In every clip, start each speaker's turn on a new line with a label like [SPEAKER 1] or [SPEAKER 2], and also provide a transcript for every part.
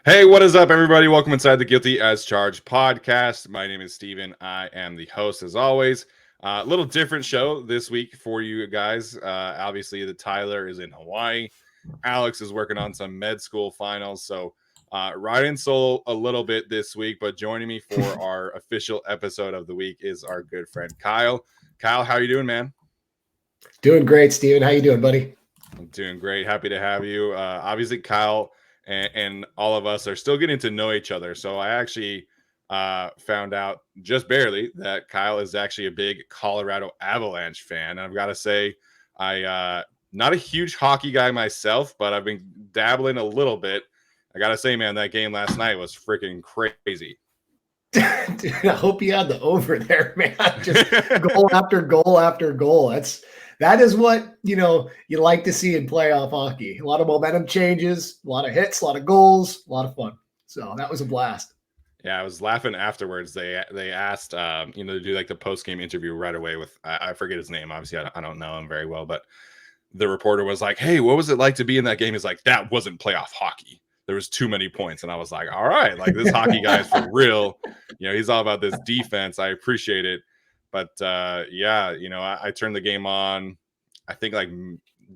[SPEAKER 1] Hey, what is up, everybody? Welcome inside the Guilty as Charged podcast. My name is Steven. I am the host, as always. A little different show this week for you guys. Obviously, the Tyler is in Hawaii. Alex is working on some med school finals. So, riding solo a little bit this week, but joining me for our official episode of the week is our good friend Kyle. Kyle, how are you doing, man?
[SPEAKER 2] Doing great, Steven. How you doing, buddy?
[SPEAKER 1] I'm doing great. Happy to have you. Obviously, Kyle and all of us are still getting to know each other. So I actually found out just barely that Kyle is actually a big Colorado Avalanche fan. And I've got to say, not a huge hockey guy myself, but I've been dabbling a little bit. I got to say, man, that game last night was freaking crazy.
[SPEAKER 2] Dude, I hope you had the over there, man. Just goal after goal after goal. That is what you like to see in playoff hockey. A lot of momentum changes, a lot of hits, a lot of goals, a lot of fun. So that was a blast.
[SPEAKER 1] Yeah, I was laughing afterwards. They asked to do like the post game interview right away with I forget his name. Obviously, I don't know him very well, but the reporter was like, "Hey, what was it like to be in that game?" He's like, "That wasn't playoff hockey. There was too many points." And I was like, "All right, like this hockey guy is for real. He's all about this defense. I appreciate it." But I turned the game on. I think like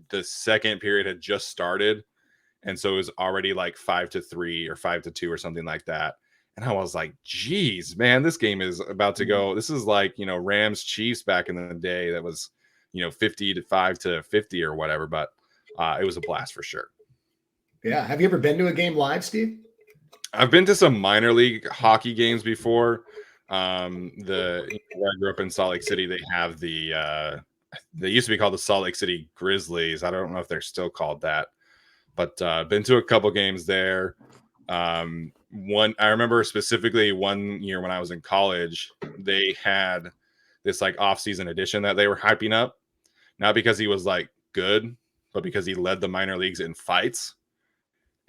[SPEAKER 1] the second period had just started, and so it was already like 5-3 or 5-2 or something like that. And I was like, geez, man, this game is about to go. This is like, Rams Chiefs back in the day that was, 55-50 or whatever. But it was a blast for sure.
[SPEAKER 2] Yeah. Have you ever been to a game live, Steve?
[SPEAKER 1] I've been to some minor league hockey games before. Where I grew up in Salt Lake City, they have they used to be called the Salt Lake City Grizzlies. I don't know if they're still called that, but been to a couple games there. I remember specifically one year when I was in college, they had this like off-season edition that they were hyping up, not because he was like good, but because he led the minor leagues in fights.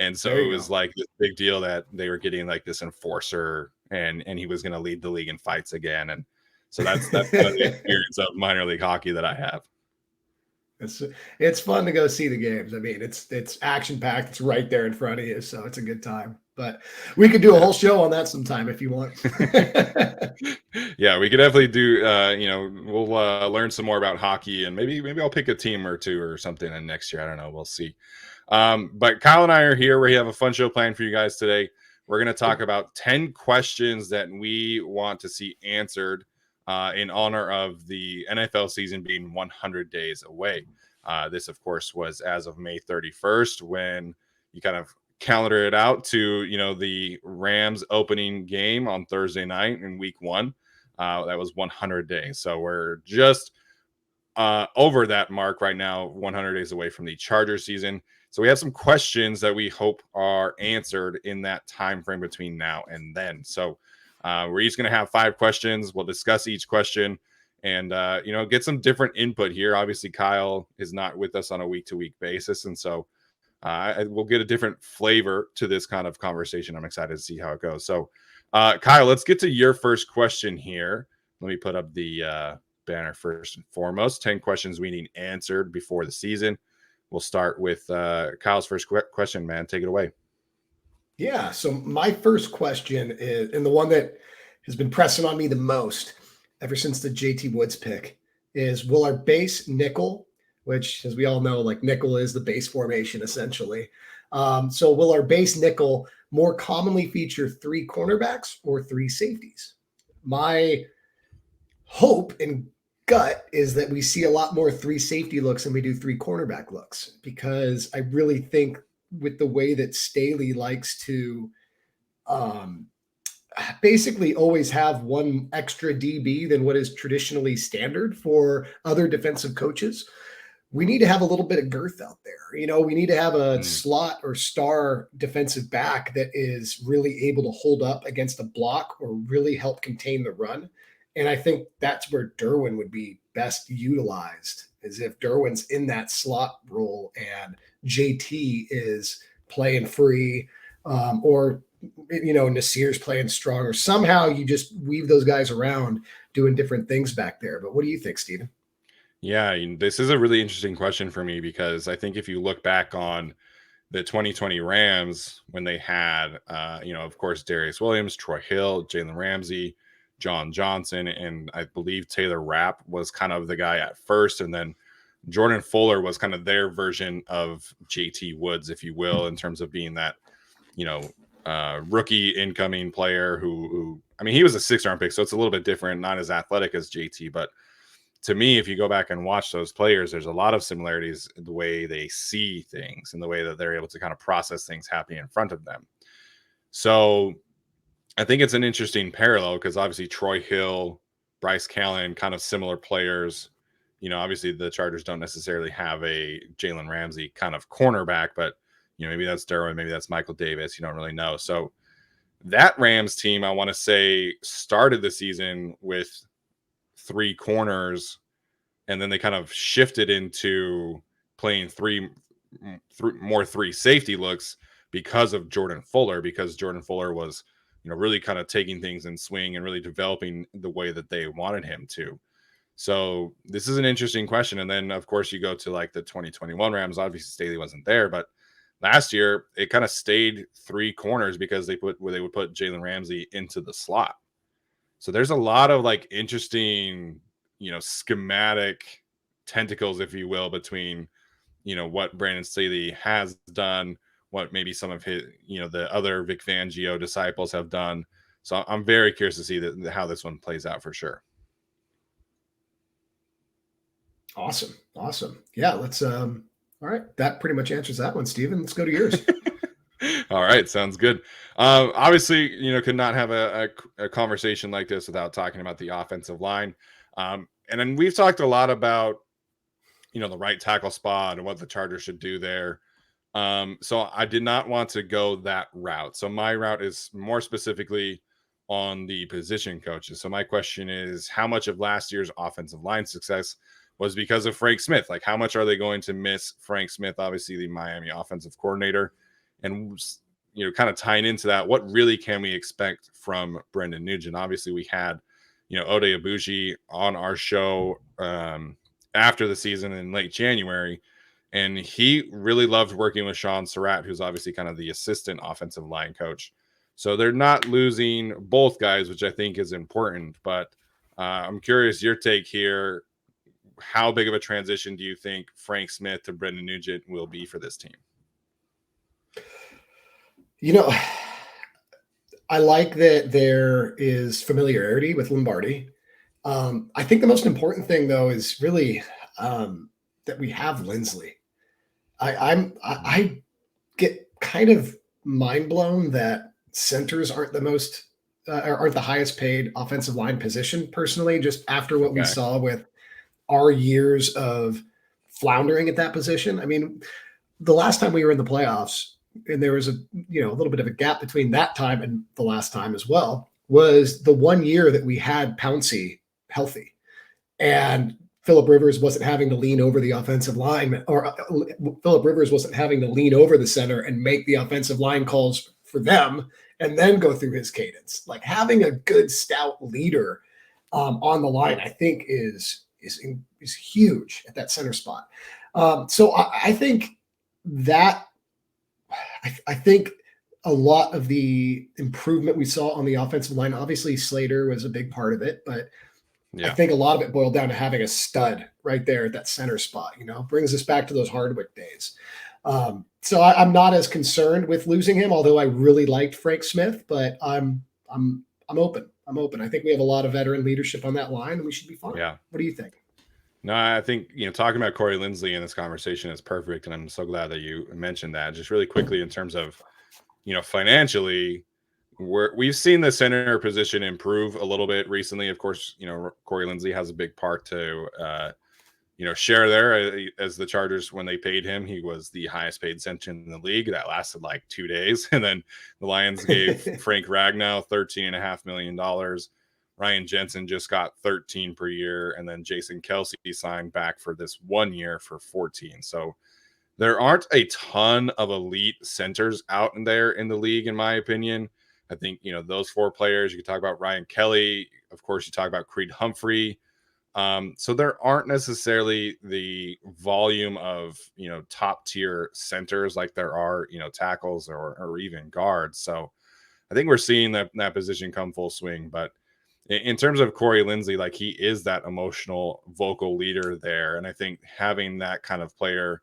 [SPEAKER 1] And so it was like this big deal that they were getting like this enforcer and he was going to lead the league in fights again. And so that's kind of the experience of minor league hockey that I have.
[SPEAKER 2] It's fun to go see the games. I mean, it's action packed. It's right there in front of you, so it's a good time. But we could do a whole show on that sometime if you want.
[SPEAKER 1] Yeah, we could definitely do. We'll learn some more about hockey, and maybe I'll pick a team or two or something. And next year, I don't know. We'll see. But Kyle and I are here. We have a fun show planned for you guys today. We're going to talk about 10 questions that we want to see answered in honor of the NFL season being 100 days away. This, of course, was as of May 31st when you kind of calendar it out to, the Rams opening game on Thursday night in week 1. That was 100 days. So we're just over that mark right now, 100 days away from the Charger season. So we have some questions that we hope are answered in that time frame between now and then. So we're each going to have 5 questions. We'll discuss each question and, get some different input here. Obviously, Kyle is not with us on a week-to-week basis. And so we'll get a different flavor to this kind of conversation. I'm excited to see how it goes. So, Kyle, let's get to your first question here. Let me put up the banner first and foremost. 10 questions we need answered before the season. We'll start with Kyle's first question, man. Take it away.
[SPEAKER 2] Yeah. So my first question is, and the one that has been pressing on me the most ever since the JT Woods pick, is will our base nickel, which, as we all know, like nickel is the base formation essentially. So will our base nickel more commonly feature 3 cornerbacks or 3 safeties? My hope and gut is that we see a lot more 3 safety looks than we do 3 cornerback looks, because I really think with the way that Staley likes to basically always have one extra DB than what is traditionally standard for other defensive coaches, we need to have a little bit of girth out there. We need to have a slot or star defensive back that is really able to hold up against a block or really help contain the run. And I think that's where Derwin would be best utilized, is if Derwin's in that slot role and JT is playing free, or Nasir's playing strong, or somehow you just weave those guys around doing different things back there. But what do you think, Steven?
[SPEAKER 1] Yeah, this is a really interesting question for me, because I think if you look back on the 2020 Rams when they had, of course, Darius Williams, Troy Hill, Jalen Ramsey, John Johnson, and I believe Taylor Rapp was kind of the guy at first. And then Jordan Fuller was kind of their version of JT Woods, if you will, in terms of being that, rookie incoming player who, I mean, he was a 6th-round pick, so it's a little bit different, not as athletic as JT, but to me, if you go back and watch those players, there's a lot of similarities in the way they see things and the way that they're able to kind of process things happening in front of them. So I think it's an interesting parallel because obviously Troy Hill, Bryce Callen, kind of similar players. Obviously the Chargers don't necessarily have a Jalen Ramsey kind of cornerback, but maybe that's Derwin, maybe that's Michael Davis. You don't really know. So that Rams team, I want to say, started the season with 3 corners, and then they kind of shifted into playing 3 safety looks because of Jordan Fuller, because Jordan Fuller was, really kind of taking things in swing and really developing the way that they wanted him to. So this is an interesting question. And then, of course, you go to like the 2021 Rams. Obviously, Staley wasn't there, but last year it kind of stayed 3 corners because they would put Jalen Ramsey into the slot. So there's a lot of like interesting, schematic tentacles, if you will, between, what Brandon Staley has done, what maybe some of his, the other Vic Fangio disciples have done. So I'm very curious to see how this one plays out for sure.
[SPEAKER 2] Awesome. Yeah, let's all right. That pretty much answers that one, Steven. Let's go to yours.
[SPEAKER 1] All right, sounds good. Obviously, could not have a conversation like this without talking about the offensive line. And then we've talked a lot about, the right tackle spot and what the Chargers should do there. So I did not want to go that route. So my route is more specifically on the position coaches. So my question is, how much of last year's offensive line success was because of Frank Smith? Like, how much are they going to miss Frank Smith, obviously the Miami offensive coordinator? And, kind of tying into that, what really can we expect from Brendan Nugent? Obviously, we had, Ode Abuji on our show after the season in late January, and he really loved working with Sean Surratt, who's obviously kind of the assistant offensive line coach. So they're not losing both guys, which I think is important. But I'm curious your take here. How big of a transition do you think Frank Smith to Brendan Nugent will be for this team?
[SPEAKER 2] I like that there is familiarity with Lombardi. I think the most important thing, though, is really that we have Lindsley. I get kind of mind blown that centers aren't the highest paid offensive line position. Personally, just after what we saw with our years of floundering at that position. I mean, the last time we were in the playoffs, and there was a little bit of a gap between that time and the last time as well, was the 1 year that we had Pouncey healthy, and Phillip Rivers wasn't having to lean over the offensive line, or Phillip Rivers wasn't having to lean over the center and make the offensive line calls for them and then go through his cadence. Like, having a good stout leader on the line, I think is huge at that center spot. So I think that I think a lot of the improvement we saw on the offensive line, obviously Slater was a big part of it, but I think a lot of it boiled down to having a stud right there at that center spot. Brings us back to those Hardwick days. So I'm not as concerned with losing him, although I really liked Frank Smith. But I'm open. I think we have a lot of veteran leadership on that line, and we should be fine.
[SPEAKER 1] Yeah.
[SPEAKER 2] What do you think?
[SPEAKER 1] No, I think, talking about Corey Lindsley in this conversation is perfect. And I'm so glad that you mentioned that. Just really quickly, in terms of, financially, we've seen the center position improve a little bit recently. Of course, Corey Lindsley has a big part to, share there. As the Chargers, when they paid him, he was the highest paid center in the league. That lasted like 2 days. And then the Lions gave Frank Ragnow $13.5 million. Ryan Jensen just got 13 per year, and then Jason Kelsey signed back for this 1 year for 14. So there aren't a ton of elite centers out in there in the league, in my opinion. I think, those 4 players, you could talk about Ryan Kelly. Of course, you talk about Creed Humphrey. So there aren't necessarily the volume of, top tier centers like there are, tackles or even guards. So I think we're seeing that position come full swing. But in terms of Corey Linsley, like he is that emotional vocal leader there. And I think having that kind of player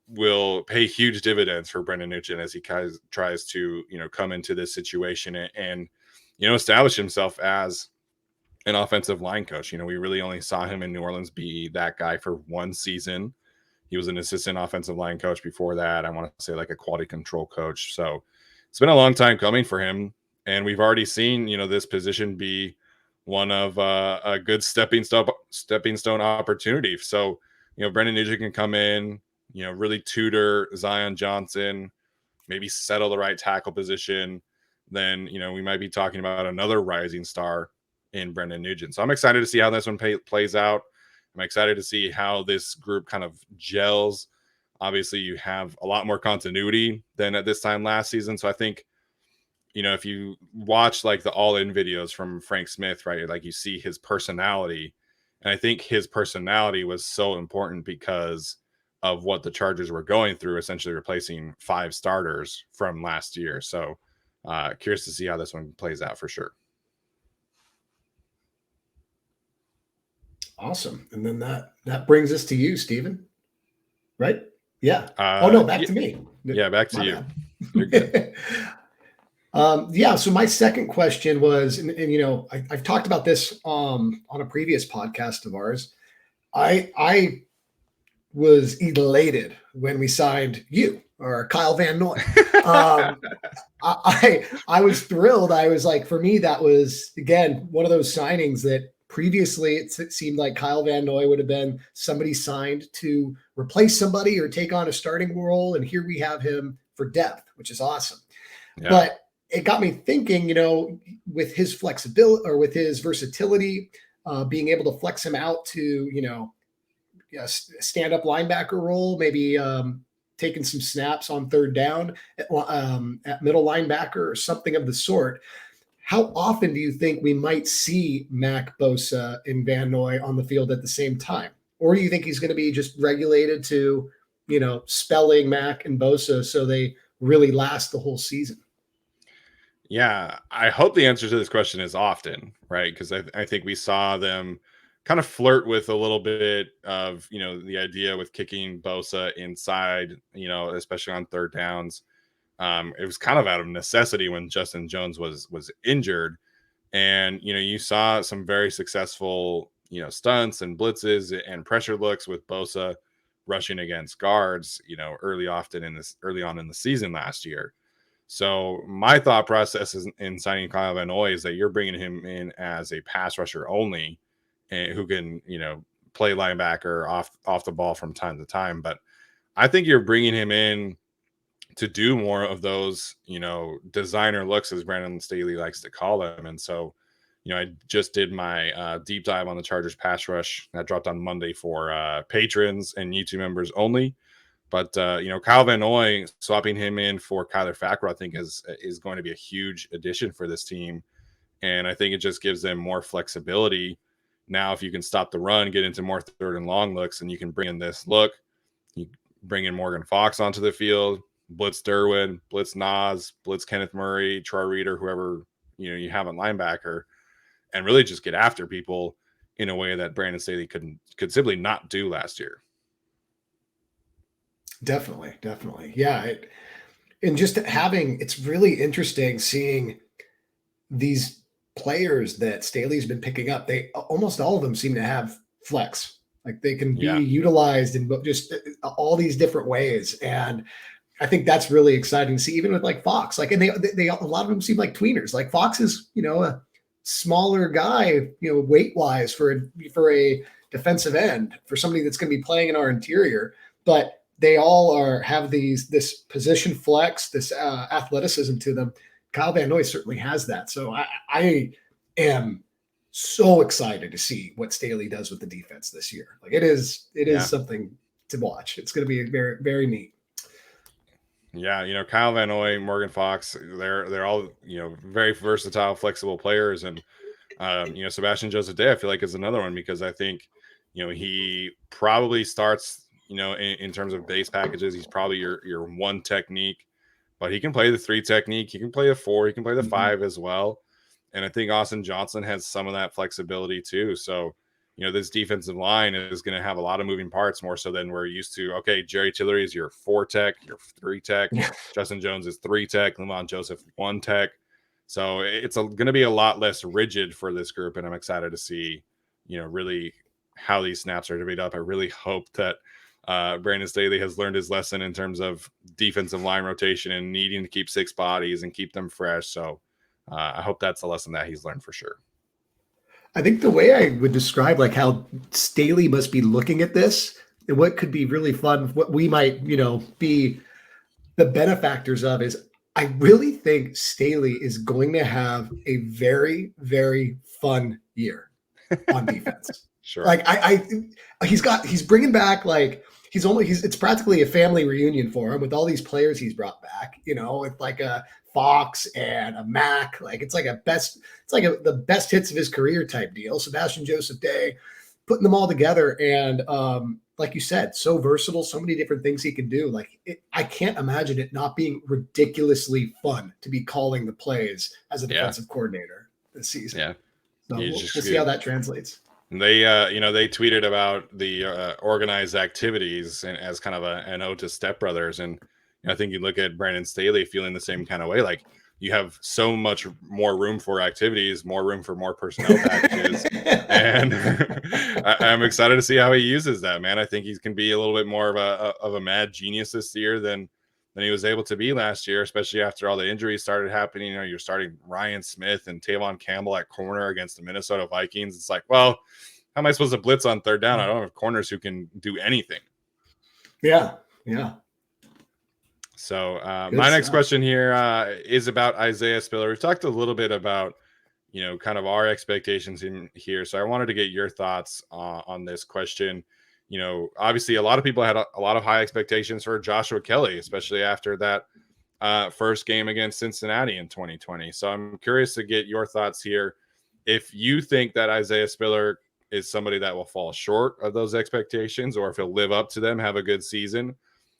[SPEAKER 1] will pay huge dividends for Brendan Nugent as he tries to, come into this situation and establish himself as an offensive line coach. We really only saw him in New Orleans be that guy for one season. He was an assistant offensive line coach before that. I want to say like a quality control coach. So it's been a long time coming for him. And we've already seen, this position be one of a good stepping stone opportunity. So, Brendan Nugent can come in, really tutor Zion Johnson, maybe settle the right tackle position. Then, we might be talking about another rising star in Brendan Nugent. So I'm excited to see how this one plays out. I'm excited to see how this group kind of gels. Obviously, you have a lot more continuity than at this time last season. So I think, if you watch like the all-in videos from Frank Smith, right, like you see his personality. And I think his personality was so important because of what the Chargers were going through, essentially replacing 5 starters from last year. So curious to see how this one plays out for sure.
[SPEAKER 2] Awesome. And then that brings us to you, Steven. Right? Yeah. Oh no, back to me.
[SPEAKER 1] Yeah, back to you.
[SPEAKER 2] Bad.
[SPEAKER 1] You're good.
[SPEAKER 2] Yeah. So my second question was, and I've talked about this on a previous podcast of ours. I was elated when we signed you or Kyle Van Noy. I was thrilled. I was like, for me, that was again one of those signings that previously it seemed like Kyle Van Noy would have been somebody signed to replace somebody or take on a starting role, and here we have him for depth, which is awesome. Yeah. But it got me thinking, with his flexibility or with his versatility, being able to flex him out to, a stand-up linebacker role, maybe taking some snaps on third down at middle linebacker or something of the sort. How often do you think we might see Mac, Bosa, and Van Noy on the field at the same time? Or do you think he's going to be just regulated to, spelling Mac and Bosa so they really last the whole season?
[SPEAKER 1] Yeah, I hope the answer to this question is often, right? Because I think we saw them kind of flirt with a little bit of, the idea with kicking Bosa inside, especially on third downs. It was kind of out of necessity when Justin Jones was injured. And, you saw some very successful, stunts and blitzes and pressure looks with Bosa rushing against guards, early on in the season last year. So my thought process is in signing Kyle Van Noy is that you're bringing him in as a pass rusher only, and who can, play linebacker off the ball from time to time. But I think you're bringing him in to do more of those, designer looks, as Brandon Staley likes to call them. And so, I just did my deep dive on the Chargers pass rush that dropped on Monday for patrons and YouTube members only. But Kyle Van Noy, swapping him in for Kyler Fackrell, I think is going to be a huge addition for this team, and I think it just gives them more flexibility. Now, if you can stop the run, get into more third and long looks, and you can bring in this look, you bring in Morgan Fox onto the field, blitz Derwin, blitz Nas, blitz Kenneth Murray, Troy Reader, whoever you have on linebacker, and really just get after people in a way that Brandon Staley could simply not do last year.
[SPEAKER 2] Definitely. Yeah. And just it's really interesting seeing these players that Staley's been picking up. They almost all of them seem to have flex. Like they can be utilized in just all these different ways. And I think that's really exciting to see, even with like Fox. Like, and they a lot of them seem like tweeners. Like Fox is, a smaller guy, weight wise for a defensive end, for somebody that's going to be playing in our interior. But they all have this position flex, this athleticism to them. Kyle Van Noy certainly has that. So I am so excited to see what Staley does with the defense this year. Like it is something to watch. It's going to be very, very neat.
[SPEAKER 1] Yeah, Kyle Van Noy, Morgan Fox, they're all, very versatile, flexible players. And Sebastian Joseph Day, I feel like is another one because I think, he probably starts, in terms of base packages, he's probably your one technique, but he can play the 3 technique. He can play the 4. He can play the 5 as well. And I think Austin Johnson has some of that flexibility too. So, this defensive line is going to have a lot of moving parts more so than we're used to. Okay, Jerry Tillery is your 4 tech, your 3 tech. Justin Jones is 3 tech. Lamont Joseph 1 tech. So it's going to be a lot less rigid for this group, and I'm excited to see, really how these snaps are divvied up. I really hope that Brandon Staley has learned his lesson in terms of defensive line rotation and needing to keep 6 bodies and keep them fresh. So I hope that's a lesson that he's learned for sure.
[SPEAKER 2] I think the way I would describe like how Staley must be looking at this and what could be really fun, what we might, be the benefactors of is I really think Staley is going to have a very, very fun year on defense.
[SPEAKER 1] Sure.
[SPEAKER 2] Like he's bringing back like it's practically a family reunion for him with all these players he's brought back, with like a Fox and a Mac, like it's like the best hits of his career type deal. Sebastian Joseph Day, putting them all together, and like you said, so versatile, so many different things he can do. Like I can't imagine it not being ridiculously fun to be calling the plays as a defensive coordinator this season.
[SPEAKER 1] Yeah,
[SPEAKER 2] so we'll see how that translates.
[SPEAKER 1] They, they tweeted about the organized activities and as kind of an ode to Step Brothers, and I think you look at Brandon Staley feeling the same kind of way. Like you have so much more room for activities, more room for more personnel packages, and I'm excited to see how he uses that. Man, I think he can be a little bit more of a mad genius this year than he was able to be last year, especially after all the injuries started happening. You're starting Ryan Smith and Tavon Campbell at corner against the Minnesota Vikings. It's like, well, how am I supposed to blitz on 3rd down? I don't have corners who can do anything.
[SPEAKER 2] Yeah.
[SPEAKER 1] So my next question here is about Isaiah Spiller. We've talked a little bit about, kind of our expectations in here. So I wanted to get your thoughts on this question. Obviously a lot of people had a lot of high expectations for Joshua Kelly, especially after that first game against Cincinnati in 2020. So I'm curious to get your thoughts here. If you think that Isaiah Spiller is somebody that will fall short of those expectations, or if he'll live up to them, have a good season,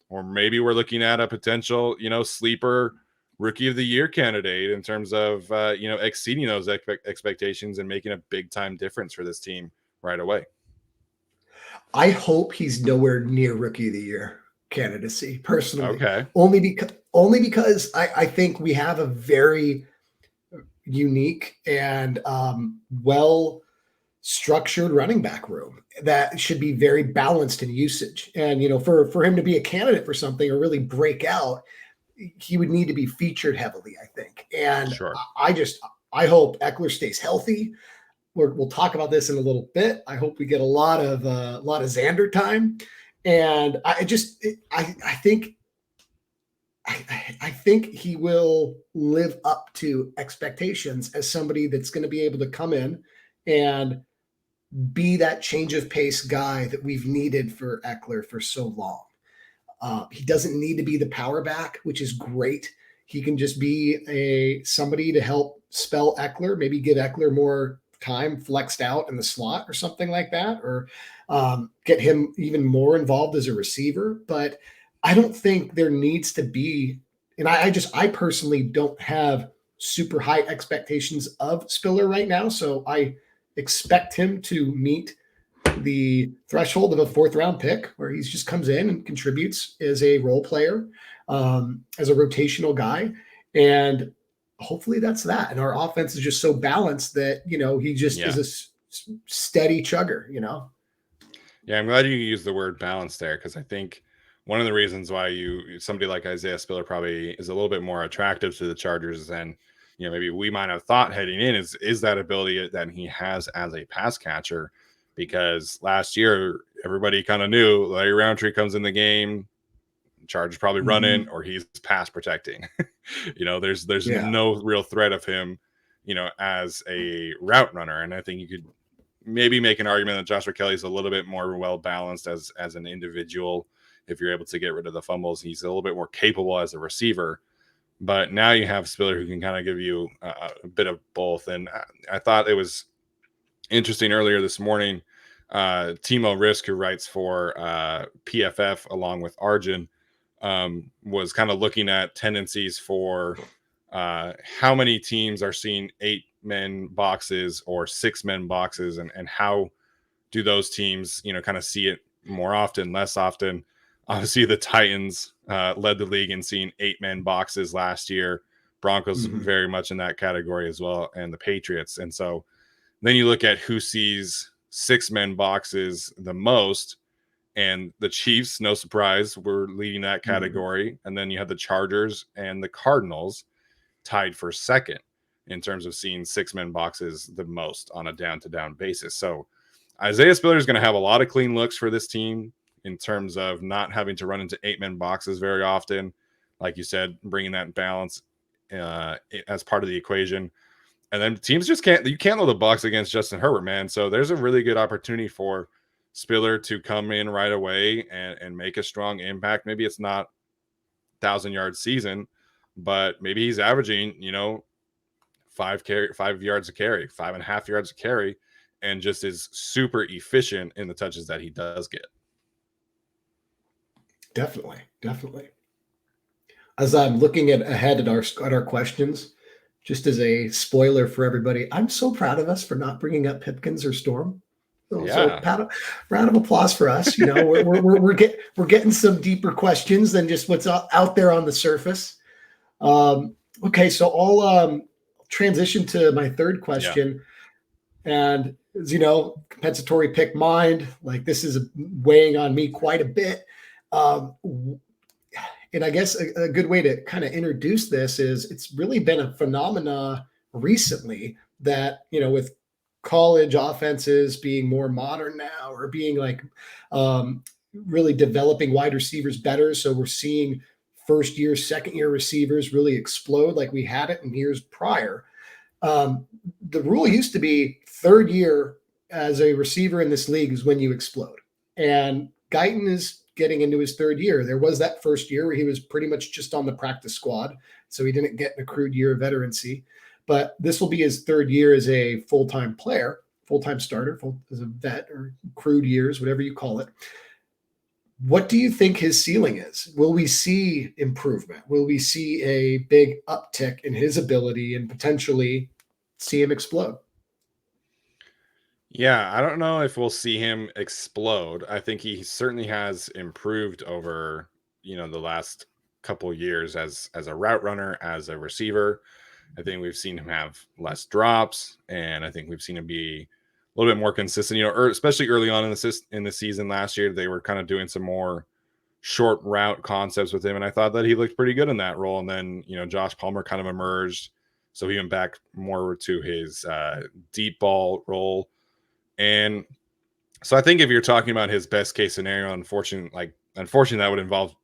[SPEAKER 1] or maybe we're looking at a potential, sleeper rookie of the year candidate in terms of, exceeding those expectations and making a big time difference for this team right away.
[SPEAKER 2] I hope he's nowhere near rookie of the year candidacy personally.
[SPEAKER 1] Okay.
[SPEAKER 2] Only because I think we have a very unique and well structured running back room that should be very balanced in usage. And, for him to be a candidate for something or really break out, he would need to be featured heavily, I think. And
[SPEAKER 1] sure.
[SPEAKER 2] I hope Eckler stays healthy. We'll talk about this in a little bit. I hope we get a lot of Xander time. And I think he will live up to expectations as somebody that's going to be able to come in and be that change of pace guy that we've needed for Eckler for so long. He doesn't need to be the power back, which is great. He can just be somebody to help spell Eckler, maybe give Eckler more time flexed out in the slot or something like that, or get him even more involved as a receiver. But I don't think there needs to be, and I personally don't have super high expectations of Spiller right now. So I expect him to meet the threshold of a 4th round pick where he just comes in and contributes as a role player, as a rotational guy. And hopefully that's that. And our offense is just so balanced that, he just is a steady chugger,
[SPEAKER 1] Yeah, I'm glad you used the word balance there, because I think one of the reasons why somebody like Isaiah Spiller probably is a little bit more attractive to the Chargers than maybe we might have thought heading in is that ability that he has as a pass catcher. Because last year everybody kind of knew Larry Roundtree comes in the game, Chargers probably running, or he's pass protecting. There's no real threat of him, as a route runner. And I think you could maybe make an argument that Joshua Kelly's a little bit more well balanced as an individual. If you're able to get rid of the fumbles, he's a little bit more capable as a receiver. But now you have Spiller who can kind of give you a bit of both. And I thought it was interesting earlier this morning. Timo Risk, who writes for PFF along with Arjun, was kind of looking at tendencies for how many teams are seeing 8-man boxes or 6-man boxes, and how do those teams, kind of see it more often, less often. Obviously, the Titans led the league in seeing 8-man boxes last year. Broncos very much in that category as well, and the Patriots. And so then you look at who sees 6-man boxes the most, and the Chiefs, no surprise, were leading that category. And then you have the Chargers and the Cardinals tied for second in terms of seeing 6-man boxes the most on a down-to-down basis. So Isaiah Spiller is going to have a lot of clean looks for this team in terms of not having to run into 8-man boxes very often. Like you said, bringing that balance as part of the equation. And then teams just can't load the box against Justin Herbert, man. So there's a really good opportunity for Spiller to come in right away and make a strong impact. Maybe it's not 1,000-yard season, but maybe he's averaging, 5 yards a carry, 5.5 yards a carry, and just is super efficient in the touches that he does get.
[SPEAKER 2] Definitely. As I'm looking ahead at our questions, just as a spoiler for everybody, I'm so proud of us for not bringing up Pipkins or Storm. So round of applause for us. We're getting some deeper questions than just what's out there on the surface. Okay, so I'll transition to my third question. And as you know, compensatory pick mind, like this is weighing on me quite a bit. And I guess a good way to kind of introduce this is it's really been a phenomena recently that, with college offenses being more modern now, or being like really developing wide receivers better. So we're seeing first year, second year receivers really explode like we had it in years prior. The rule used to be third year as a receiver in this league is when you explode. And Guyton is getting into his third year. There was that first year where he was pretty much just on the practice squad, so he didn't get an accrued year of veterancy. But this will be his third year as a full-time player, full-time starter, as a vet, or accrued years, whatever you call it. What do you think his ceiling is? Will we see improvement? Will we see a big uptick in his ability and potentially see him explode?
[SPEAKER 1] Yeah, I don't know if we'll see him explode. I think he certainly has improved over, the last couple years as a route runner, as a receiver. I think we've seen him have less drops, and I think we've seen him be a little bit more consistent. Especially early on in the season last year, they were kind of doing some more short route concepts with him, and I thought that he looked pretty good in that role. And then Josh Palmer kind of emerged, so he went back more to his deep ball role. And so I think if you're talking about his best case scenario, unfortunately that would involve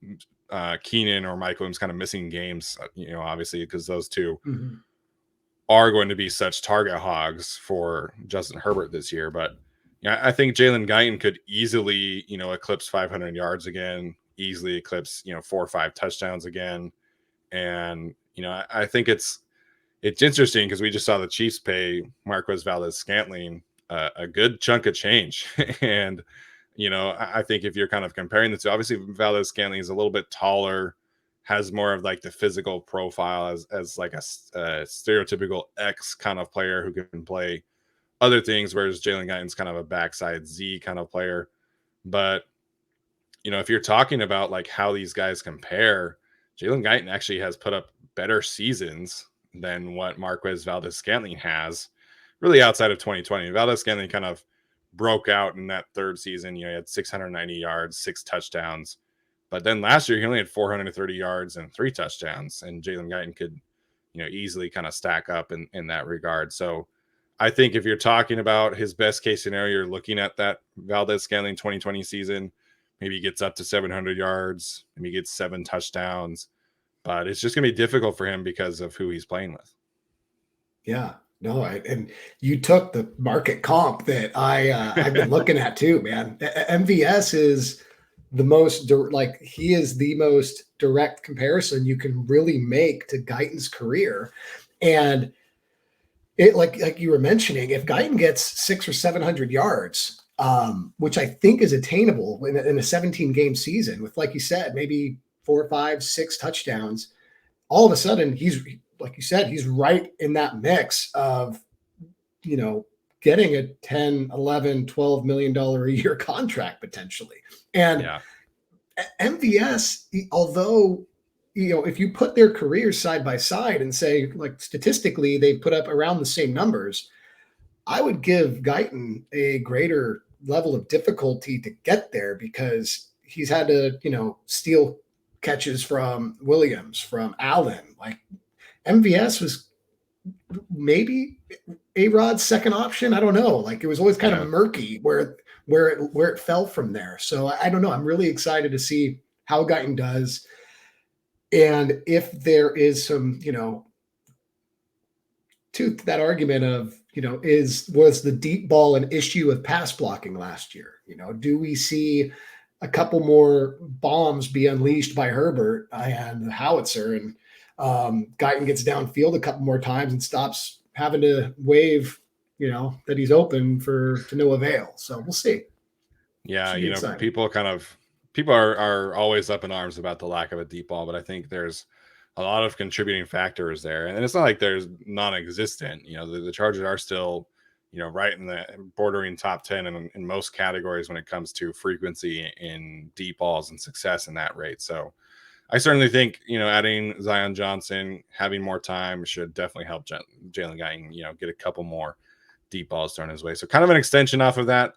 [SPEAKER 1] Keenan or Mike Williams kind of missing games, obviously, because those two are going to be such target hogs for Justin Herbert this year. But I think Jalen Guyton could easily, eclipse 500 yards again, easily eclipse, 4 or 5 touchdowns again. And, I think it's interesting because we just saw the Chiefs pay Marquez Valdes-Scantling a good chunk of change. And, I think if you're kind of comparing the two, obviously Valdes-Scantling is a little bit taller, has more of like the physical profile as like a stereotypical X kind of player who can play other things, whereas Jalen Guyton's kind of a backside Z kind of player. But, if you're talking about like how these guys compare, Jalen Guyton actually has put up better seasons than what Marquez Valdes-Scantling has, really outside of 2020. Valdes-Scantling kind of broke out in that third season. He had 690 yards, 6 touchdowns. But then last year, he only had 430 yards and 3 touchdowns. And Jalen Guyton could, easily kind of stack up in that regard. So I think if you're talking about his best case scenario, you're looking at that Valdes-Scantling 2020 season. Maybe he gets up to 700 yards. Maybe he gets 7 touchdowns. But it's just going to be difficult for him because of who he's playing with.
[SPEAKER 2] Yeah. No, and you took the market comp that I've been looking at too, man. MVS is the most like he is the most direct comparison you can really make to Guyton's career. And it like you were mentioning, if Guyton gets 600 or 700 yards, which I think is attainable in a 17 game season with, like you said, maybe 4, 5, 6 touchdowns, all of a sudden he's, like you said, he's right in that mix of, getting a 10, 11, $12 million a year contract potentially. And
[SPEAKER 1] Yeah.
[SPEAKER 2] MVS, although, if you put their careers side by side and say, like, statistically, they put up around the same numbers, I would give Guyton a greater level of difficulty to get there because he's had to, steal catches from Williams, from Allen. Like, MVS was maybe A-Rod's second option. I don't know. Like, it was always kind of murky where it fell from there. So I don't know. I'm really excited to see how Guyton does. And if there is some, to that argument of, was the deep ball an issue of pass blocking last year? Do we see a couple more bombs be unleashed by Herbert and the howitzer, and Guyton gets downfield a couple more times and stops having to wave, that he's open to no avail. So we'll see.
[SPEAKER 1] Yeah, people are always up in arms about the lack of a deep ball, but I think there's a lot of contributing factors there, and it's not like there's non-existent. The Chargers are still, right in the bordering top 10 in most categories when it comes to frequency in deep balls and success in that rate. So I certainly think, adding Zion Johnson, having more time should definitely help Jalen Guyton, get a couple more deep balls thrown his way. So kind of an extension off of that.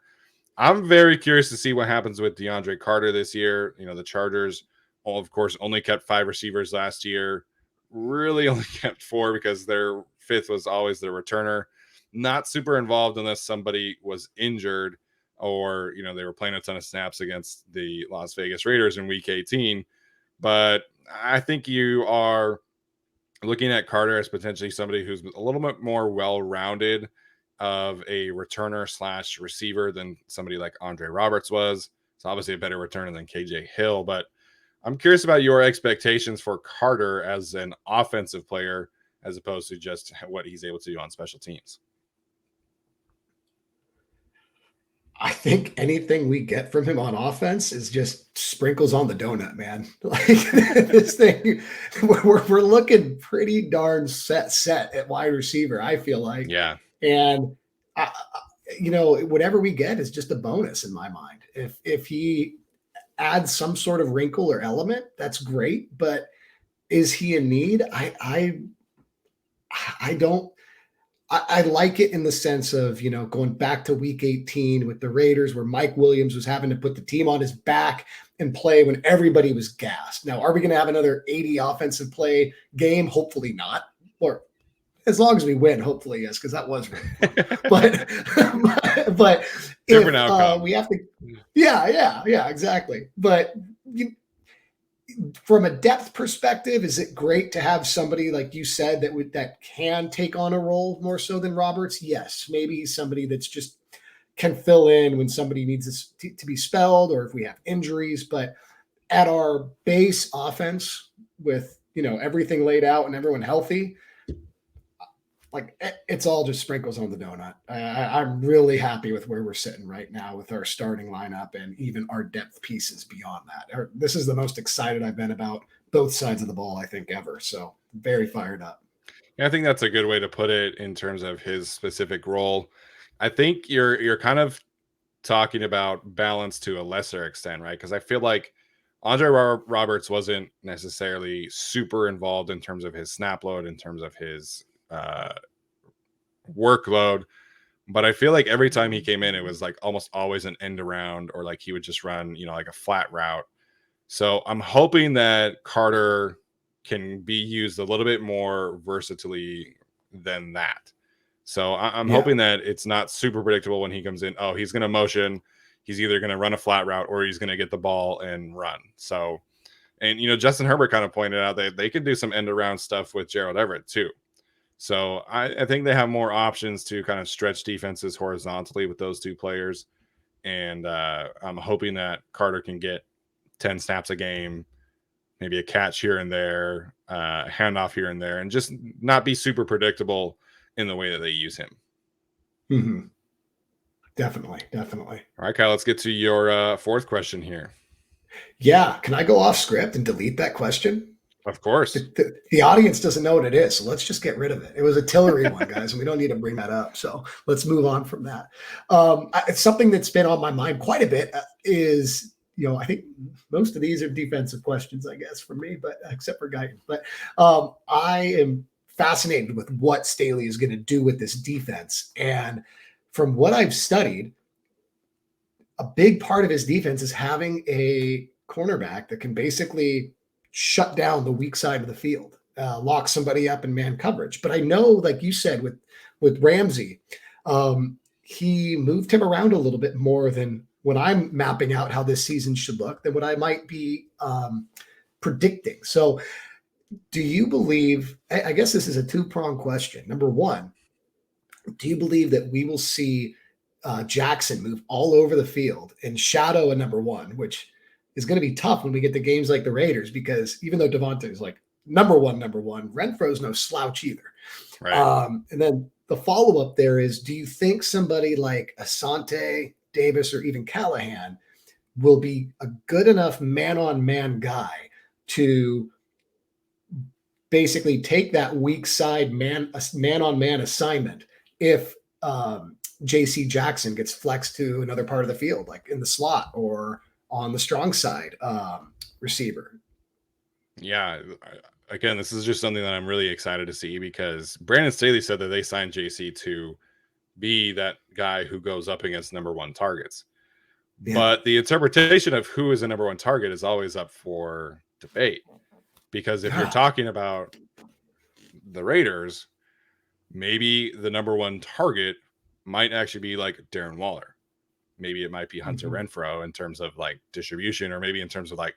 [SPEAKER 1] I'm very curious to see what happens with DeAndre Carter this year. The Chargers, of course, only kept 5 receivers last year. Really only kept 4 because their 5th was always the returner. Not super involved unless somebody was injured or, they were playing a ton of snaps against the Las Vegas Raiders in Week 18. But I think you are looking at Carter as potentially somebody who's a little bit more well-rounded of a returner / receiver than somebody like Andre Roberts was. It's obviously a better returner than KJ Hill, but I'm curious about your expectations for Carter as an offensive player as opposed to just what he's able to do on special teams.
[SPEAKER 2] I think anything we get from him on offense is just sprinkles on the donut, man. Like, this thing, we're looking pretty darn set at wide receiver, I feel like.
[SPEAKER 1] Yeah.
[SPEAKER 2] And whatever we get is just a bonus in my mind. If he adds some sort of wrinkle or element, that's great. But is he in need? I don't. I like it in the sense of, going back to Week 18 with the Raiders, where Mike Williams was having to put the team on his back and play when everybody was gassed. Now, are we going to have another 80 offensive play game? Hopefully not. Or as long as we win, hopefully, yes, because that was really fun. but
[SPEAKER 1] different outcome.
[SPEAKER 2] We have to, yeah, exactly. But from a depth perspective, is it great to have somebody like you said that can take on a role more so than Roberts? Yes, maybe he's somebody that's just can fill in when somebody needs to be spelled or if we have injuries. But at our base offense, with everything laid out and everyone healthy, like, it's all just sprinkles on the donut. I'm really happy with where we're sitting right now with our starting lineup and even our depth pieces beyond that. This is the most excited I've been about both sides of the ball, I think, ever. So very fired up.
[SPEAKER 1] Yeah, I think that's a good way to put it in terms of his specific role. I think you're kind of talking about balance to a lesser extent, right? Because I feel like Andre Roberts wasn't necessarily super involved in terms of his snap load, in terms of his workload, but I feel like every time he came in, it was like almost always an end around, or like he would just run, like a flat route. So I'm hoping that Carter can be used a little bit more versatilely than that. So I'm hoping that it's not super predictable when he comes in. Oh, he's going to motion. He's either going to run a flat route or he's going to get the ball and run. So, and Justin Herbert kind of pointed out that they can do some end around stuff with Gerald Everett too. So I think they have more options to kind of stretch defenses horizontally with those two players. And I'm hoping that Carter can get 10 snaps a game, maybe a catch here and there, handoff here and there, and just not be super predictable in the way that they use him.
[SPEAKER 2] Mm-hmm. Definitely.
[SPEAKER 1] All right, Kyle, let's get to your fourth question here.
[SPEAKER 2] Yeah. Can I go off script and delete that question?
[SPEAKER 1] Of course.
[SPEAKER 2] The audience doesn't know what it is, so let's just get rid of it. It was a Tillery one, guys, and we don't need to bring that up. So let's move on from that. It's something that's been on my mind quite a bit. I think most of these are defensive questions, I guess, for me, but except for guidance. But I am fascinated with what Staley is going to do with this defense, and from what I've studied, a big part of his defense is having a cornerback that can basically shut down the weak side of the field, lock somebody up in man coverage. But I know, like you said, with Ramsey, he moved him around a little bit more than when I'm mapping out how this season should look than what I might be predicting. So do you believe, I guess this is a two-pronged question. Number one, do you believe that we will see Jackson move all over the field and shadow a number one, which is going to be tough when we get to games like the Raiders, because even though Devontae is like number one, Renfro's no slouch either.
[SPEAKER 1] Right.
[SPEAKER 2] And then the follow-up there is, do you think somebody like Asante, Davis, or even Callahan will be a good enough man-on-man guy to basically take that weak side man-on-man assignment if J.C. Jackson gets flexed to another part of the field, like in the slot or on the strong side receiver?
[SPEAKER 1] Yeah. Again, this is just something that I'm really excited to see, because Brandon Staley said that they signed JC to be that guy who goes up against number one targets.
[SPEAKER 2] Yeah.
[SPEAKER 1] But the interpretation of who is a number one target is always up for debate. Because if you're talking about the Raiders, maybe the number one target might actually be like Darren Waller. Maybe it might be Hunter Renfrow in terms of like distribution, or maybe in terms of like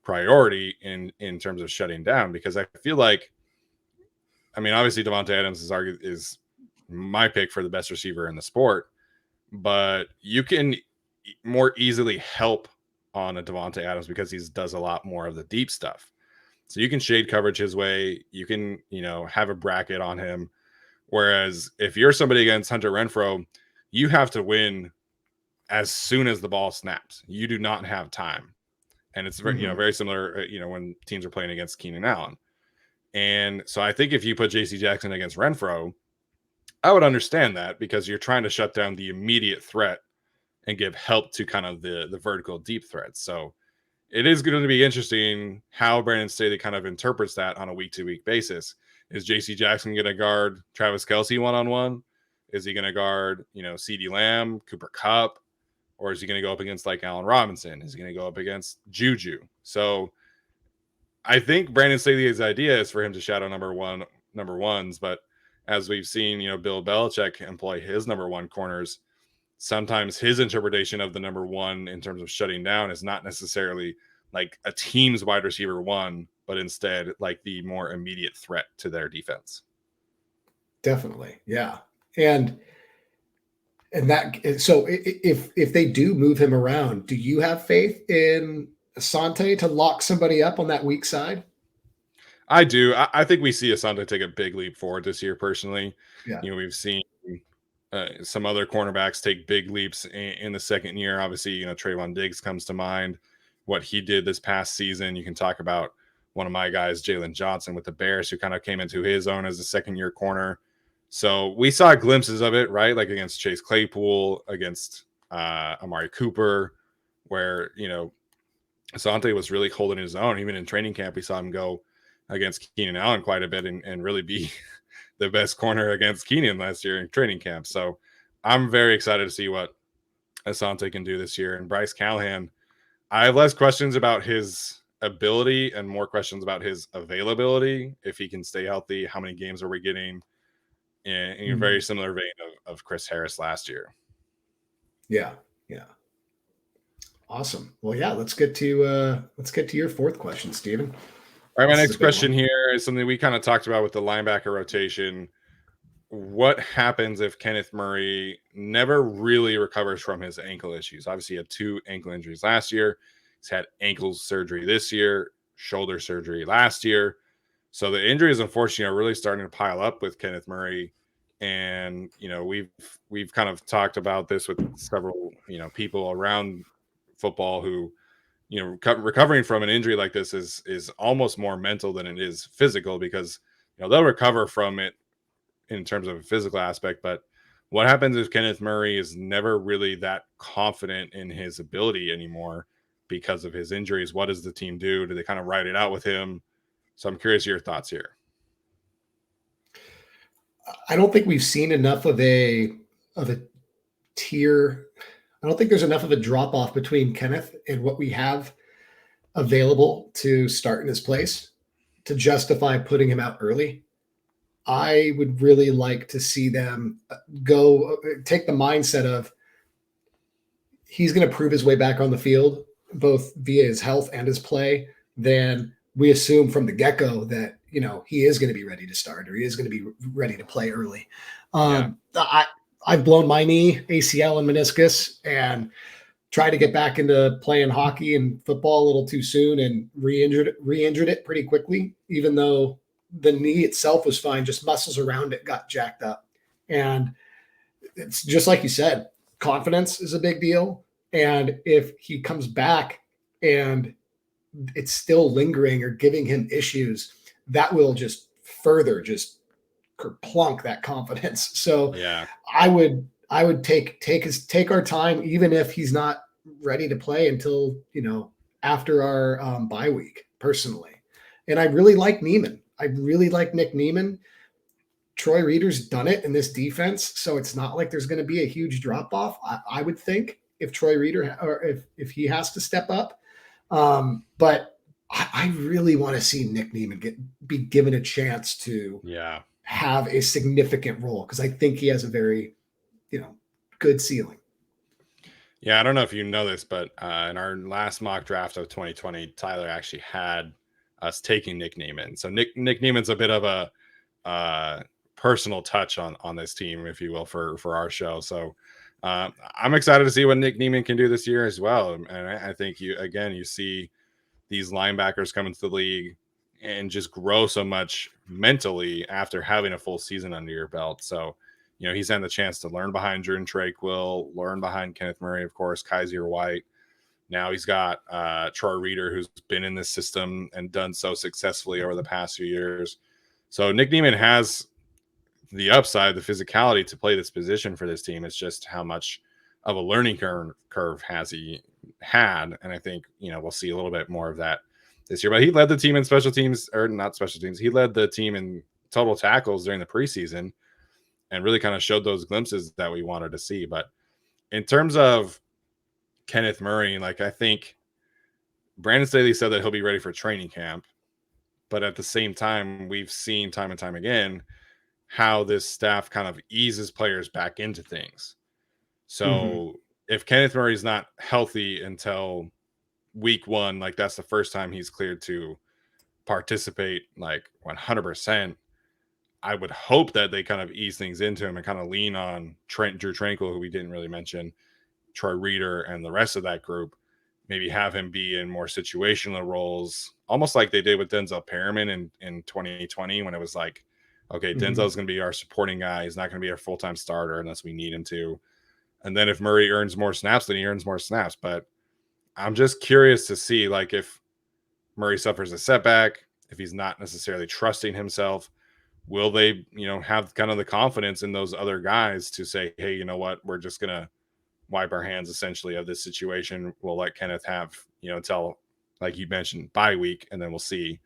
[SPEAKER 1] priority in terms of shutting down. Because I feel like, I mean, obviously Devontae Adams is my pick for the best receiver in the sport, but you can more easily help on a Devontae Adams because he does a lot more of the deep stuff. So you can shade coverage his way. You can, have a bracket on him. Whereas if you're somebody against Hunter Renfrow, you have to win as soon as the ball snaps. You do not have time. And it's very, very similar, when teams are playing against Keenan Allen. And so I think if you put JC Jackson against Renfrow, I would understand that, because you're trying to shut down the immediate threat and give help to kind of the vertical deep threats. So it is going to be interesting how Brandon Staley kind of interprets that on a week-to-week basis. Is JC Jackson going to guard Travis Kelce one-on-one? Is he going to guard, CeeDee Lamb, Cooper Kupp? Or is he going to go up against like Allen Robinson? Is he going to go up against Juju? So I think Brandon Staley's idea is for him to shadow number ones. But as we've seen, Bill Belichick employ his number one corners, sometimes his interpretation of the number one in terms of shutting down is not necessarily like a team's wide receiver one, but instead like the more immediate threat to their defense.
[SPEAKER 2] Definitely. Yeah. And that, so if they do move him around, do you have faith in Asante to lock somebody up on that weak side?
[SPEAKER 1] I do. I think we see Asante take a big leap forward this year, personally.
[SPEAKER 2] Yeah.
[SPEAKER 1] We've seen some other cornerbacks take big leaps in the second year. Obviously, Trayvon Diggs comes to mind. What he did this past season. You can talk about one of my guys, Jalen Johnson, with the Bears, who kind of came into his own as a second-year corner. So we saw glimpses of it, right? Like against Chase Claypool, against Amari Cooper, where, Asante was really holding his own. Even in training camp, we saw him go against Keenan Allen quite a bit and really be the best corner against Keenan last year in training camp. So I'm very excited to see what Asante can do this year. And Bryce Callahan, I have less questions about his ability and more questions about his availability. If he can stay healthy, how many games are we getting? In a very similar vein of Chris Harris last year.
[SPEAKER 2] Yeah. Awesome. Well, yeah, let's get to your fourth question, Steven.
[SPEAKER 1] All right, my next question here is something we kind of talked about with the linebacker rotation. What happens if Kenneth Murray never really recovers from his ankle issues? Obviously, he had 2 ankle injuries last year. He's had ankle surgery this year, shoulder surgery last year. So the injuries, unfortunately, are really starting to pile up with Kenneth Murray. And we've kind of talked about this with several people around football who recovering from an injury like this is almost more mental than it is physical, because they'll recover from it in terms of a physical aspect, but what happens if Kenneth Murray is never really that confident in his ability anymore because of his injuries? What does the team do? Do they kind of ride it out with him? So I'm curious your thoughts here.
[SPEAKER 2] I don't think we've seen enough of a tier. I don't think there's enough of a drop off between Kenneth and what we have available to start in his place to justify putting him out early. I would really like to see them take the mindset of he's going to prove his way back on the field, both via his health and his play. Then we assume from the get-go that, he is going to be ready to start, or he is going to be ready to play early. I've blown my knee, ACL and meniscus, and tried to get back into playing hockey and football a little too soon and re-injured it pretty quickly, even though the knee itself was fine, just muscles around it got jacked up. And it's just like you said, confidence is a big deal. And if he comes back and it's still lingering or giving him issues, that will just further just kerplunk that confidence. So
[SPEAKER 1] yeah,
[SPEAKER 2] I would take our time, even if he's not ready to play until, after our bye week, personally. And I really like Neiman. I really like Nick Neiman. Troy Reeder's done it in this defense, so it's not like there's going to be a huge drop off. I would think if Troy Reeder or if he has to step up, but I really want to see Nick Neiman be given a chance to have a significant role, because I think he has a very good ceiling.
[SPEAKER 1] Yeah, I don't know if you know this, but in our last mock draft of 2020, Tyler actually had us taking Nick Neiman. So Nick Neiman's a bit of a personal touch on this team, if you will, for our show. So I'm excited to see what Nick Neiman can do this year as well. And I think you see these linebackers come into the league and just grow so much mentally after having a full season under your belt. So he's had the chance to learn behind Jordan Tranquill, learn behind Kenneth Murray, of course, Kaiser White. Now he's got Troy Reeder, who's been in this system and done so successfully over the past few years. So Nick Neiman has the upside, the physicality to play this position for this team. It's just how much of a learning curve has he had. And I think, we'll see a little bit more of that this year. But he led the team in special teams, or not special teams. He led the team in total tackles during the preseason and really kind of showed those glimpses that we wanted to see. But in terms of Kenneth Murray, I think Brandon Staley said that he'll be ready for training camp. But at the same time, we've seen time and time again how this staff kind of eases players back into things. So if Kenneth Murray's not healthy until week 1, that's the first time he's cleared to participate 100%, I would hope that they kind of ease things into him and kind of lean on Drew Tranquill, who we didn't really mention, Troy Reeder, and the rest of that group. Maybe have him be in more situational roles, almost like they did with Denzel Perriman in 2020, when it was like, okay, Denzel's going to be our supporting guy. He's not going to be our full-time starter unless we need him to. And then if Murray earns more snaps, then he earns more snaps. But I'm just curious to see, if Murray suffers a setback, if he's not necessarily trusting himself, will they, have kind of the confidence in those other guys to say, hey, you know what, we're just going to wipe our hands essentially of this situation. We'll let Kenneth have, until, like you mentioned, bye week, and then we'll see.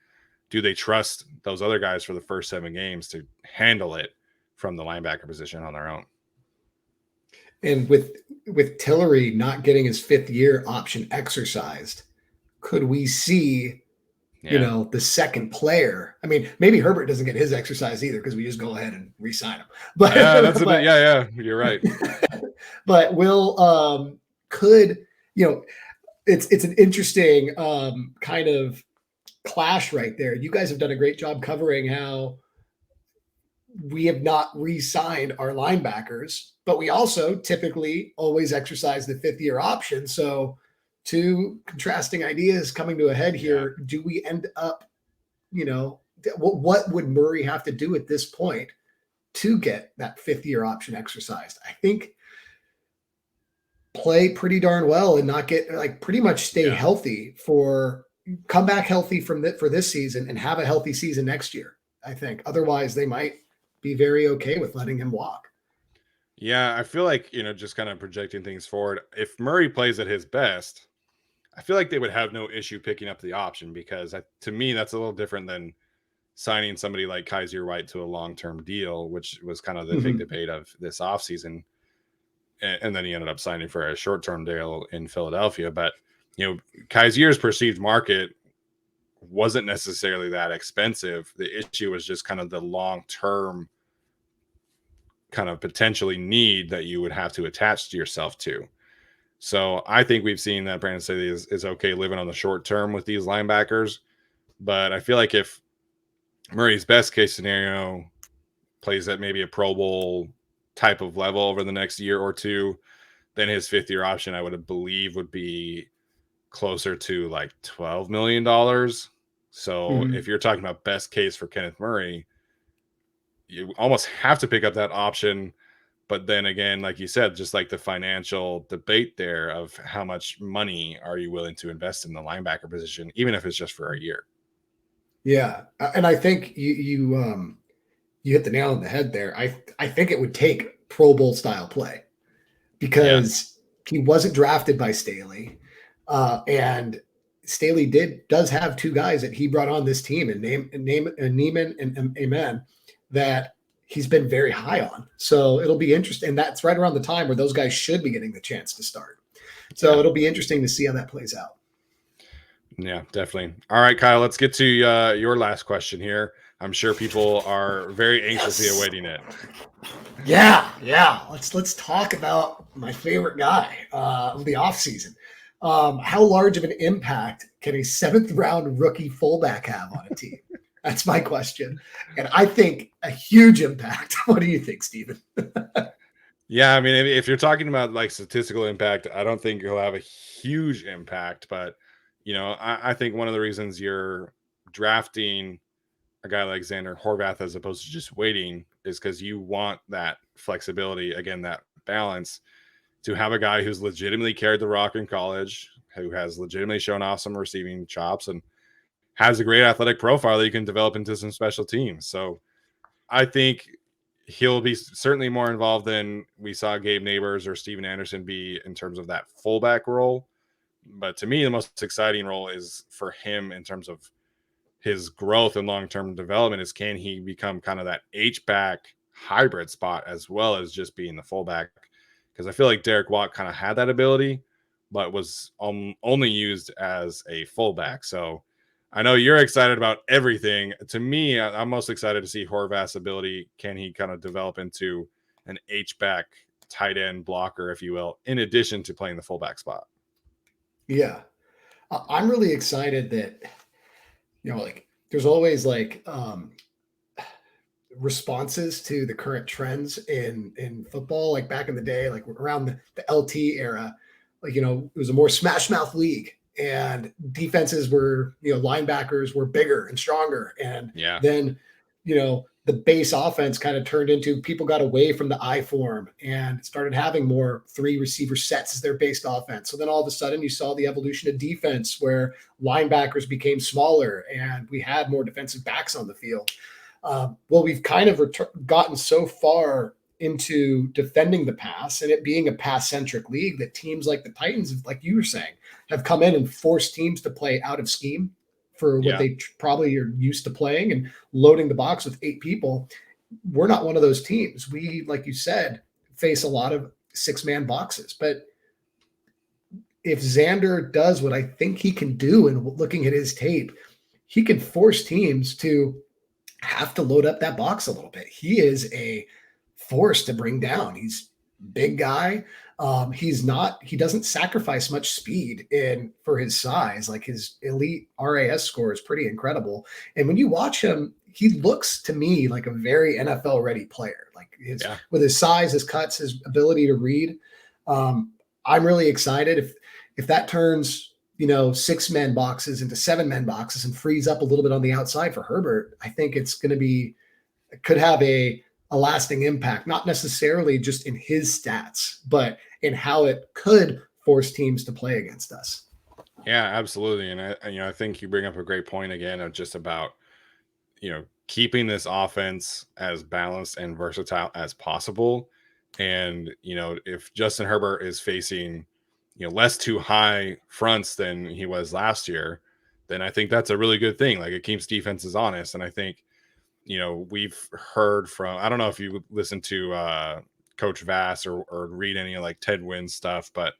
[SPEAKER 1] Do they trust those other guys for the first 7 games to handle it from the linebacker position on their own?
[SPEAKER 2] And with Tillery not getting his 5th year option exercised, could we see, the second player? I mean, maybe Herbert doesn't get his exercise either, because we just go ahead and re-sign him. But
[SPEAKER 1] You're right.
[SPEAKER 2] But it's an interesting kind of clash right there. You guys have done a great job covering how we have not re-signed our linebackers, but we also typically always exercise the 5th year option. So two contrasting ideas coming to a head here.
[SPEAKER 1] Yeah.
[SPEAKER 2] Do we end up, what would Murray have to do at this point to get that 5th-year option exercised? I think play pretty darn well and not get pretty much stay healthy come back healthy for this season and have a healthy season next year. I think otherwise they might be very okay with letting him walk.
[SPEAKER 1] Yeah, I feel like, just kind of projecting things forward. If Murray plays at his best, I feel like they would have no issue picking up the option because to me, that's a little different than signing somebody like Kaiser White to a long-term deal, which was kind of the big debate of this offseason. And then he ended up signing for a short-term deal in Philadelphia. But, Kaiser's perceived market wasn't necessarily that expensive. The issue was just kind of the long-term kind of potentially need that you would have to attach to yourself to. So I think we've seen that Brandon Staley is okay living on the short term with these linebackers. But I feel like if Murray's best case scenario plays at maybe a Pro Bowl type of level over the next year or two, then his 5th-year option, I would believe, would be closer to like $12 million. So if you're talking about best case for Kenneth Murray, you almost have to pick up that option. But then again, like you said, just like the financial debate there of how much money are you willing to invest in the linebacker position, even if it's just for a year.
[SPEAKER 2] Yeah. And I think you hit the nail on the head there. I think it would take Pro Bowl style play because he wasn't drafted by Staley. And Staley does have 2 guys that he brought on this team and Neiman and Amen that he's been very high on. So it'll be interesting. And that's right around the time where those guys should be getting the chance to start. So it'll be interesting to see how that plays out.
[SPEAKER 1] Yeah, definitely. All right, Kyle, let's get to your last question here. I'm sure people are very anxiously awaiting it.
[SPEAKER 2] Yeah. Let's talk about my favorite guy of the offseason. How large of an impact can a 7th-round rookie fullback have on a team? That's my question. And I think a huge impact. What do you think, Steven?
[SPEAKER 1] Yeah, I mean, if you're talking about like statistical impact, I don't think he'll have a huge impact. But, I think one of the reasons you're drafting a guy like Xander Horvath as opposed to just waiting is because you want that flexibility, again, that balance to have a guy who's legitimately carried the rock in college, who has legitimately shown off some receiving chops and has a great athletic profile that you can develop into some special teams. So I think he'll be certainly more involved than we saw Gabe Neighbors or Steven Anderson be in terms of that fullback role. But to me, the most exciting role is for him in terms of his growth and long-term development is can he become kind of that H-back hybrid spot as well as just being the fullback? Because I feel like Derek Watt kind of had that ability, but was only used as a fullback. So I know you're excited about everything. To me, I'm most excited to see Horvath's ability. Can he kind of develop into an H-back tight end blocker, if you will, in addition to playing the fullback spot?
[SPEAKER 2] Yeah. I'm really excited that, there's always responses to the current trends in football. Like back in the day, like around the LT era, it was a more smash mouth league and defenses were, linebackers were bigger and stronger. And then, the base offense kind of turned into people got away from the I form and started having more 3 receiver sets as their based offense. So then all of a sudden you saw the evolution of defense where linebackers became smaller and we had more defensive backs on the field. Well, we've kind of gotten so far into defending the pass and it being a pass-centric league that teams like the Titans, like you were saying, have come in and forced teams to play out of scheme for what they probably are used to playing and loading the box with 8 people. We're not one of those teams. We, like you said, face a lot of 6-man boxes. But if Xander does what I think he can do and looking at his tape, he can force teams to have to load up that box a little bit. He is a force to bring down. He's big guy. He doesn't sacrifice much speed for his size. Like his elite RAS score is pretty incredible. And when you watch him, he looks to me like a very NFL ready player, like with his size, his cuts, his ability to read. I'm really excited. if that turns, 6-man boxes into 7-man boxes and frees up a little bit on the outside for Herbert, I think it's going to be, could have a lasting impact, not necessarily just in his stats, but in how it could force teams to play against us.
[SPEAKER 1] Yeah, absolutely. And I think you bring up a great point again of just about, keeping this offense as balanced and versatile as possible. And, if Justin Herbert is facing, less too high fronts than he was last year, then I think that's a really good thing. Like, it keeps defenses honest. And I think, we've heard from, I don't know if you listen to Coach Vass or read any of like Ted Wynn's stuff, but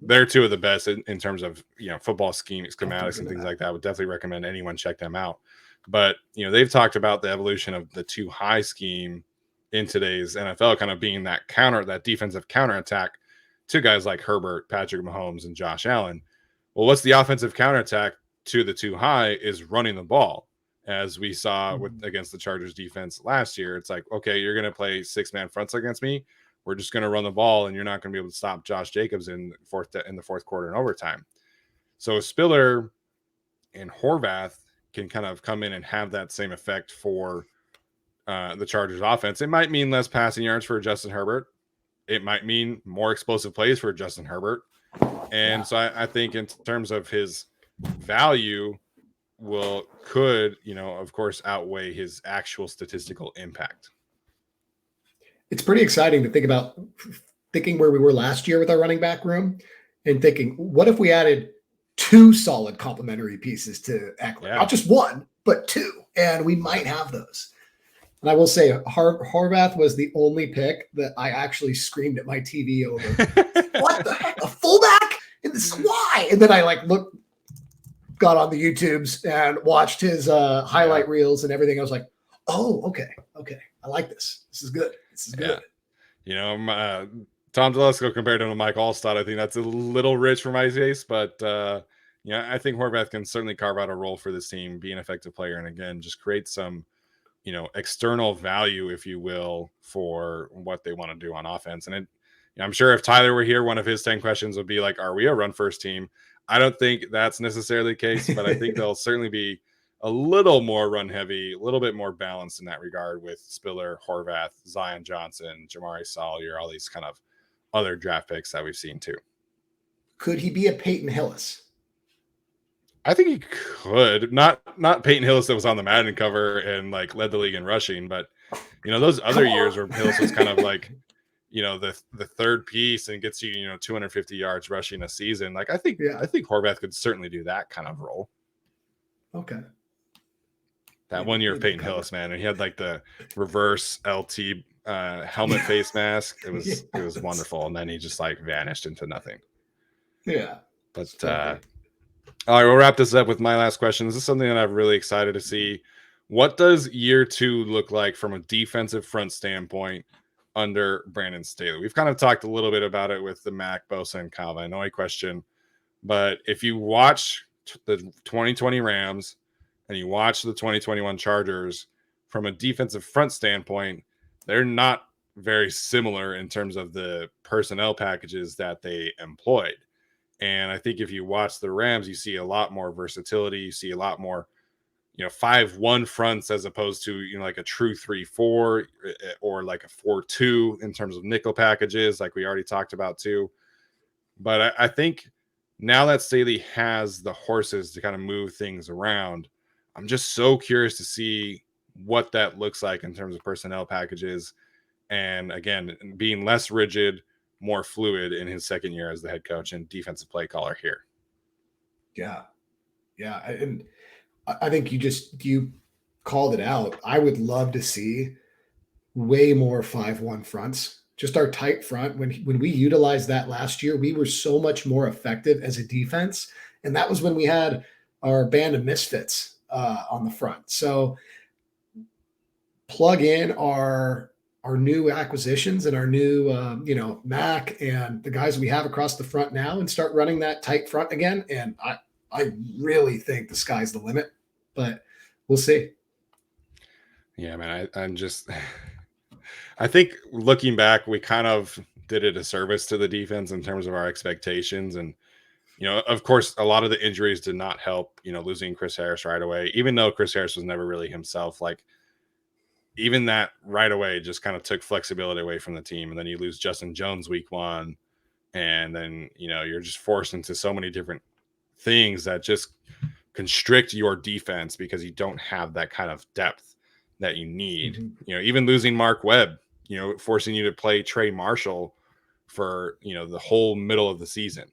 [SPEAKER 1] they're two of the best in terms of, football schematics and things like that. I would definitely recommend anyone check them out. But, they've talked about the evolution of the too high scheme in today's NFL kind of being that defensive counterattack to guys like Herbert, Patrick Mahomes, and Josh Allen. Well, what's the offensive counterattack to the too high is running the ball. As we saw against the Chargers defense last year, it's like, okay, you're going to play 6-man fronts against me. We're just going to run the ball, and you're not going to be able to stop Josh Jacobs in the fourth quarter and overtime. So Spiller and Horvath can kind of come in and have that same effect for the Chargers offense. It might mean less passing yards for Justin Herbert. It might mean more explosive plays for Justin Herbert. And so I think in terms of his value could, of course, outweigh his actual statistical impact.
[SPEAKER 2] It's pretty exciting to think about thinking where we were last year with our running back room and thinking, what if we added 2 solid complementary pieces to Eckler? Yeah. Not just 1, but 2. And we might have those. And I will say Horvath was the only pick that I actually screamed at my TV over. What the heck? A fullback? And this is why. And then I got on the YouTubes and watched his highlight reels and everything. I was like, oh, okay. I like this. This is good.
[SPEAKER 1] Yeah. Tom Telesco compared him to Mike Allstott. I think that's a little rich for my taste, but I think Horvath can certainly carve out a role for this team, be an effective player, and again, just create some, external value, if you will, for what they want to do on offense. And I'm sure if Tyler were here, one of his 10 questions would be like, are we a run first team? I don't think that's necessarily the case, but I think they'll certainly be a little more run heavy, a little bit more balanced in that regard with Spiller, Horvath, Zion Johnson, Jamari Salyer, all these kind of other draft picks that we've seen too.
[SPEAKER 2] Could he be a Peyton Hillis?
[SPEAKER 1] I think he could. Not Peyton Hillis that was on the Madden cover and led the league in rushing, but those other years where Hillis was kind of the third piece and gets you 250 yards rushing a season. I think Horvath could certainly do that kind of role.
[SPEAKER 2] Okay.
[SPEAKER 1] That 1 year of Peyton Hillis, man, and he had the reverse LT helmet face mask. It was wonderful, and then he just vanished into nothing.
[SPEAKER 2] Yeah.
[SPEAKER 1] But all right, we'll wrap this up with my last question. This is something that I'm really excited to see. What does year 2 look like from a defensive front standpoint under Brandon Staley? We've kind of talked a little bit about it with the Mac, Bosa, and Kyle Van Noy question, but if you watch the 2020 Rams and you watch the 2021 Chargers from a defensive front standpoint, they're not very similar in terms of the personnel packages that they employed. And I think if you watch the Rams, you see a lot more versatility. You see a lot more, 5-1 fronts as opposed to, a true 3-4 or a 4-2 in terms of nickel packages, like we already talked about too. But I think now that Staley has the horses to kind of move things around, I'm just so curious to see what that looks like in terms of personnel packages. And again, being less rigid, more fluid in his second year as the head coach and defensive play caller here.
[SPEAKER 2] Yeah. And I think you called it out. I would love to see way more 5-1 fronts, just our tight front. When we utilized that last year, we were so much more effective as a defense. And that was when we had our band of misfits on the front. So plug in our new acquisitions and our new, Mac and the guys we have across the front now and start running that tight front again. And I really think the sky's the limit, but we'll see.
[SPEAKER 1] Yeah, man, I think looking back, we kind of did a disservice to the defense in terms of our expectations. And, of course, a lot of the injuries did not help, losing Chris Harris right away, even though Chris Harris was never really himself. Like, even that right away just kind of took flexibility away from the team. And then you lose Justin Jones week 1. And then, you're just forced into so many different things that just constrict your defense because you don't have that kind of depth that you need.
[SPEAKER 2] Mm-hmm.
[SPEAKER 1] Even losing Mark Webb, forcing you to play Trey Marshall for, the whole middle of the season.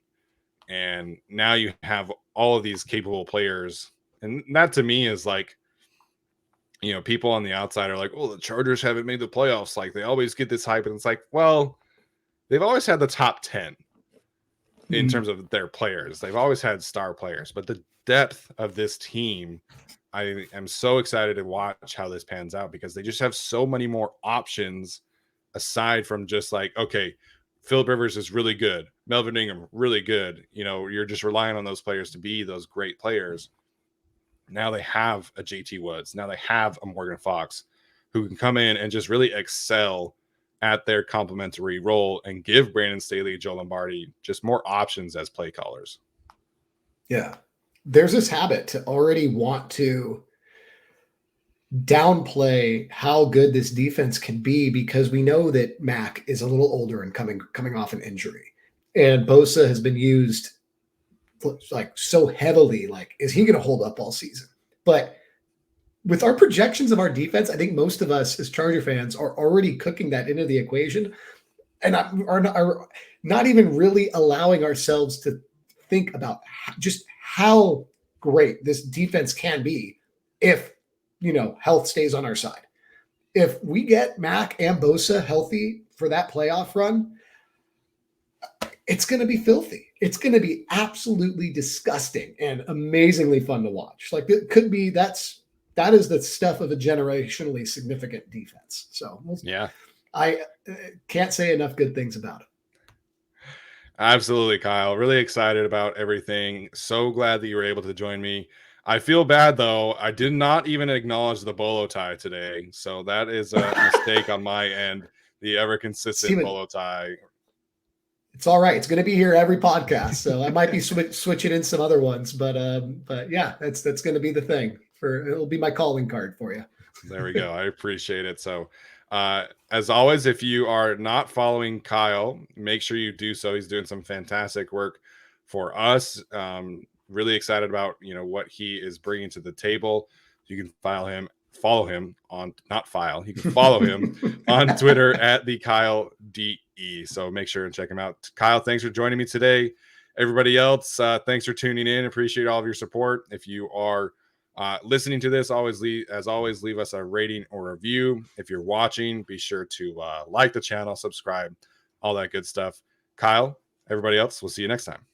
[SPEAKER 1] And now you have all of these capable players. And that to me is like, people on the outside are like, oh, the Chargers haven't made the playoffs. Like, they always get this hype. And it's like, well, they've always had the top 10 in terms of their players. They've always had star players, but the depth of this team, I am so excited to watch how this pans out because they just have so many more options aside from just like, okay, Phillip Rivers is really good, Melvin Ingram really good. You're just relying on those players to be those great players. Now they have a JT Woods. Now they have a Morgan Fox who can come in and just really excel at their complementary role and give Brandon Staley, Joe Lombardi just more options as play callers.
[SPEAKER 2] Yeah. There's this habit to already want to downplay how good this defense can be because we know that Mac is a little older and coming off an injury. And Bosa has been used like so heavily. Like, is he going to hold up all season? But with our projections of our defense, I think most of us as Charger fans are already cooking that into the equation and are not even really allowing ourselves to think about just how great this defense can be if, health stays on our side. If we get Mac and Bosa healthy for that playoff run, it's going to be filthy. It's going to be absolutely disgusting and amazingly fun to watch. Like, it could be that is the stuff of a generationally significant defense. So
[SPEAKER 1] yeah,
[SPEAKER 2] I can't say enough good things about it.
[SPEAKER 1] Absolutely, Kyle. Really excited about everything. So glad that you were able to join me. I feel bad though. I did not even acknowledge the bolo tie today, so that is a mistake on my end. The ever consistent bolo tie.
[SPEAKER 2] It's all right. It's going to be here every podcast, so I might be switching in some other ones, but yeah, that's going to be the thing. It'll be my calling card for you.
[SPEAKER 1] There we go. I appreciate it. So, as always, if you are not following Kyle, make sure you do so. He's doing some fantastic work for us. Really excited about what he is bringing to the table. You can follow him on You can follow him on Twitter at the Kyle DE. So make sure and check him out. Kyle, thanks for joining me today. Everybody else, thanks for tuning in. Appreciate all of your support. If you are listening to this, leave us a rating or review. If you're watching, be sure to like the channel, subscribe, all that good stuff. Kyle, everybody else, we'll see you next time.